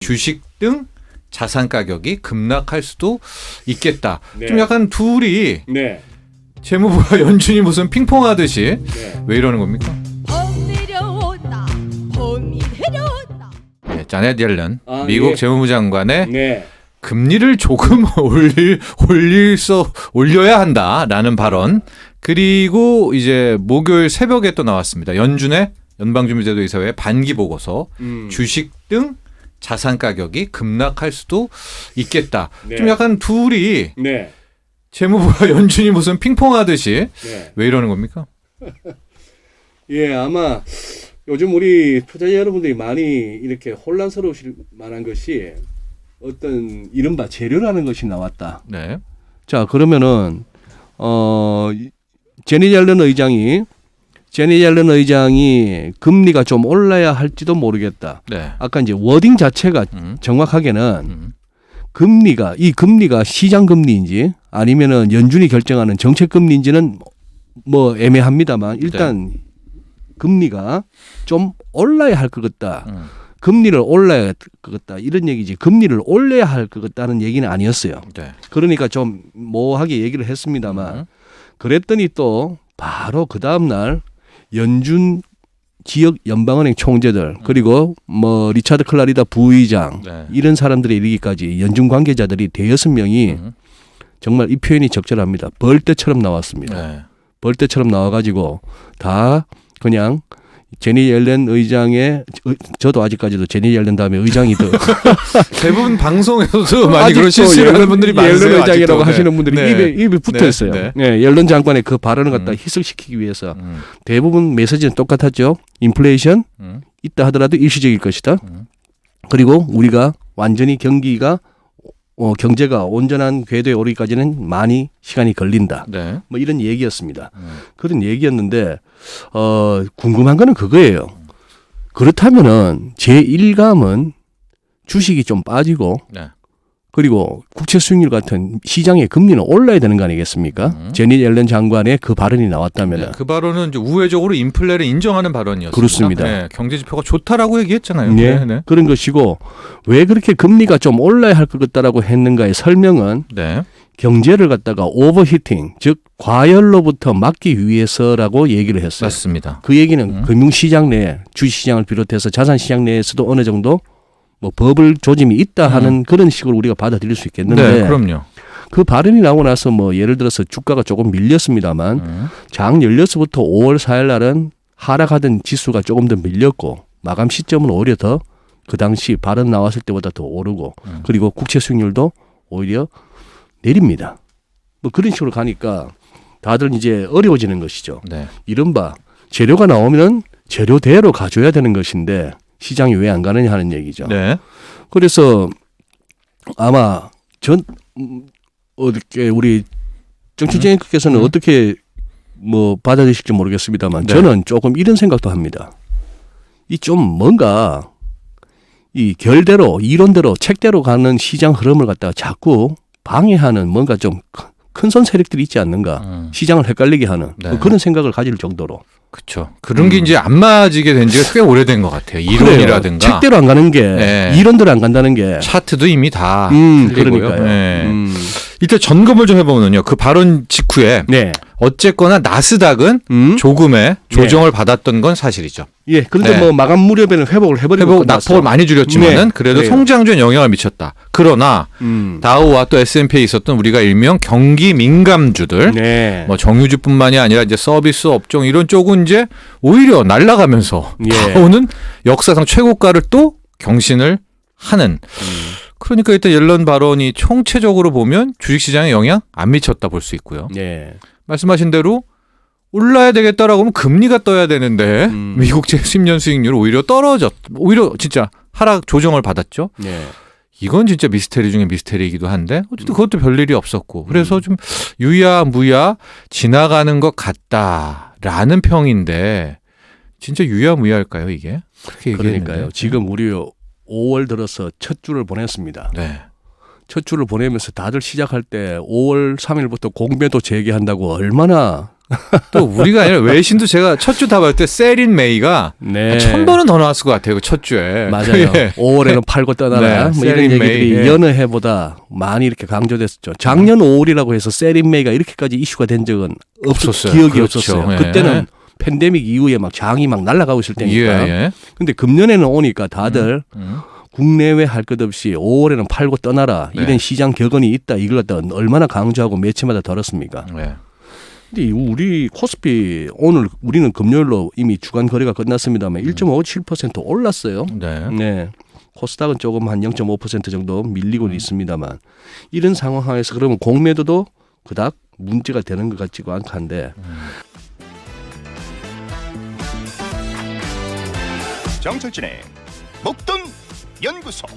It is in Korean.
주식 등 자산 가격이 급락할 수도 있겠다. 네. 좀 약간 둘이 네. 재무부와 연준이 무슨 핑퐁하듯이 네. 왜 이러는 겁니까? 봄 내려온다. 봄이 내려온다. 네, 자넷 옐런 아, 미국 예. 재무부 장관의 네. 금리를 조금 올려야 한다라는 발언. 그리고 이제 목요일 새벽에 또 나왔습니다. 연준의 연방준비제도 이사회 반기 보고서 주식 등 자산 가격이 급락할 수도 있겠다. 네. 좀 약간 둘이 네. 재무부와 연준이 무슨 핑퐁하듯이 네. 왜 이러는 겁니까? 예, 아마 요즘 우리 투자자 여러분들이 많이 이렇게 혼란스러우실 만한 것이 어떤 이른바 재료라는 것이 나왔다. 네. 자, 그러면은 제니 옐런 의장이 금리가 좀 올라야 할지도 모르겠다. 네. 아까 이제 워딩 자체가 정확하게는 음. 금리가 시장 금리인지 아니면은 연준이 결정하는 정책 금리인지는 뭐 애매합니다만 일단 금리가 좀 올라야 할 것 같다. 금리를 올려야 할 것 같다. 이런 얘기지. 금리를 올려야 할 것 같다는 얘기는 아니었어요. 네. 그러니까 좀 모호하게 얘기를 했습니다만 그랬더니 또 바로 그 다음 날 연준 지역 연방은행 총재들 그리고 뭐 리차드 클라리다 부의장 네. 이런 사람들에 이르기까지 연준 관계자들이 대여섯 명이 정말 이 표현이 적절합니다. 벌떼처럼 나왔습니다. 네. 벌떼처럼 나와가지고 다 그냥 제니 옐런 의장의 저도 아직까지도 제니 옐런 다음에 의장이 더 대부분 방송에서도 많이 아직도 그런 실수를 하는 분들이 많으세요. 옐런 의장이라고 아직도. 하시는 분들이 네. 입에 붙어 있어요. 네. 네, 옐런 장관의 그 발언을 갖다 희석시키기 위해서 대부분 메시지는 똑같았죠. 인플레이션 있다 하더라도 일시적일 것이다. 그리고 우리가 완전히 경제가 온전한 궤도에 오르기까지는 많이 시간이 걸린다. 네. 뭐 이런 얘기였습니다. 그런 얘기였는데 궁금한 거는 그거예요. 그렇다면은 제 1감은 주식이 좀 빠지고 네. 그리고 국채 수익률 같은 시장의 금리는 올라야 되는 거 아니겠습니까? 제니 옐런 장관의 그 발언이 나왔다면 네. 그 발언은 이제 우회적으로 인플레를 인정하는 발언이었습니다. 그렇습니다. 네. 경제 지표가 좋다라고 얘기했잖아요. 네, 네. 네. 그런 것이고 왜 그렇게 금리가 좀 올라야 할 것 같다라고 했는가의 설명은 네. 경제를 갖다가 오버히팅 즉 과열로부터 막기 위해서라고 얘기를 했어요. 맞습니다. 그 얘기는 금융시장 내 주식시장을 비롯해서 자산시장 내에서도 어느 정도 뭐 버블 조짐이 있다 하는 그런 식으로 우리가 받아들일 수 있겠는데 네, 그럼요. 그 발언이 나오고 나서 뭐 예를 들어서 주가가 조금 밀렸습니다만 장 열려서부터 5월 4일 날은 하락하던 지수가 조금 더 밀렸고 마감 시점은 오히려 더 그 당시 발언 나왔을 때보다 더 오르고 그리고 국채 수익률도 오히려 내립니다. 뭐 그런 식으로 가니까 다들 이제 어려워지는 것이죠. 네. 이른바 재료가 나오면 재료대로 가져야 되는 것인데 시장이 왜 안 가느냐 하는 얘기죠. 네. 그래서 아마 어떻게 우리 정치진께서는 어떻게 뭐 받아들이실지 모르겠습니다만 네. 저는 조금 이런 생각도 합니다. 이 좀 뭔가 이 결대로 이론대로 책대로 가는 시장 흐름을 갖다가 자꾸 방해하는 뭔가 좀 큰 손 세력들이 있지 않는가 시장을 헷갈리게 하는 네. 뭐 그런 생각을 가질 정도로 그렇죠. 그런 게 이제 안 맞게 된 지가 꽤 오래된 것 같아요. 이론이라든가 그래요. 책대로 안 가는 게 네. 이론대로 안 간다는 게 차트도 이미 다 틀리고요. 그러니까요. 네. 일단 점검을 좀 해보면요. 그 발언 직후에 네. 어쨌거나 나스닥은 조금의 조정을 받았던 건 사실이죠. 예. 그런데 네. 뭐 마감 무렵에는 회복을 해버리고 낙폭을 많이 줄였지만은 네. 그래도 그래요. 성장주에 영향을 미쳤다. 그러나 다우와 또 S&P에 있었던 우리가 일명 경기 민감주들, 네. 뭐 정유주뿐만이 아니라 이제 서비스 업종 이런 쪽은 이제 오히려 날아가면서 예. 다우는 역사상 최고가를 또 경신을 하는. 그러니까 일단 옐런 발언이 총체적으로 보면 주식시장에 영향 안 미쳤다 볼 수 있고요. 네. 말씀하신 대로 올라야 되겠다라고 하면 금리가 떠야 되는데 미국제 10년 수익률 오히려 오히려 진짜 하락 조정을 받았죠. 네. 이건 진짜 미스테리 중에 미스테리이기도 한데 어쨌든 그것도 별일이 없었고 그래서 좀 유야무야 지나가는 것 같다라는 평인데 진짜 유야무야일까요 이게? 그렇게 얘기했는데. 그러니까요. 지금 우리 5월 들어서 첫 주를 보냈습니다. 네. 첫 주를 보내면서 다들 시작할 때 5월 3일부터 공매도 재개한다고 얼마나 또 우리가 아니라 외신도 제가 첫 주 답할 때 세린 메이가 네. 1000번은 더 나왔을 것 같아요. 그 첫 주에. 맞아요. 예. 5월에는 팔고 떠나라. 네, 뭐 이런 세린 얘기들이 메이, 예. 여느 해보다 많이 이렇게 강조됐었죠. 작년 5월이라고 해서 세린 메이가 이렇게까지 이슈가 된 적은 없었어요. 기억이 그렇죠. 없었어요. 예. 그때는 팬데믹 이후에 막 장이 막 날아가고 있을 때니까. 예. 근데 금년에는 오니까 다들 음. 국내외 할 것 없이 5월에는 팔고 떠나라. 네. 이런 시장 격언이 있다. 이걸 갖다 얼마나 강조하고 매체마다 들었습니까? 네. 근데 우리 코스피 오늘 우리는 금요일로 이미 주간 거래가 끝났습니다만 1.57% 올랐어요. 네. 네. 코스닥은 조금 한 0.5% 정도 밀리고 있습니다만 이런 상황 하에서 그러면 공매도도 그닥 문제가 되는 것 같지가 않던데 정철진의 목돈 연구소.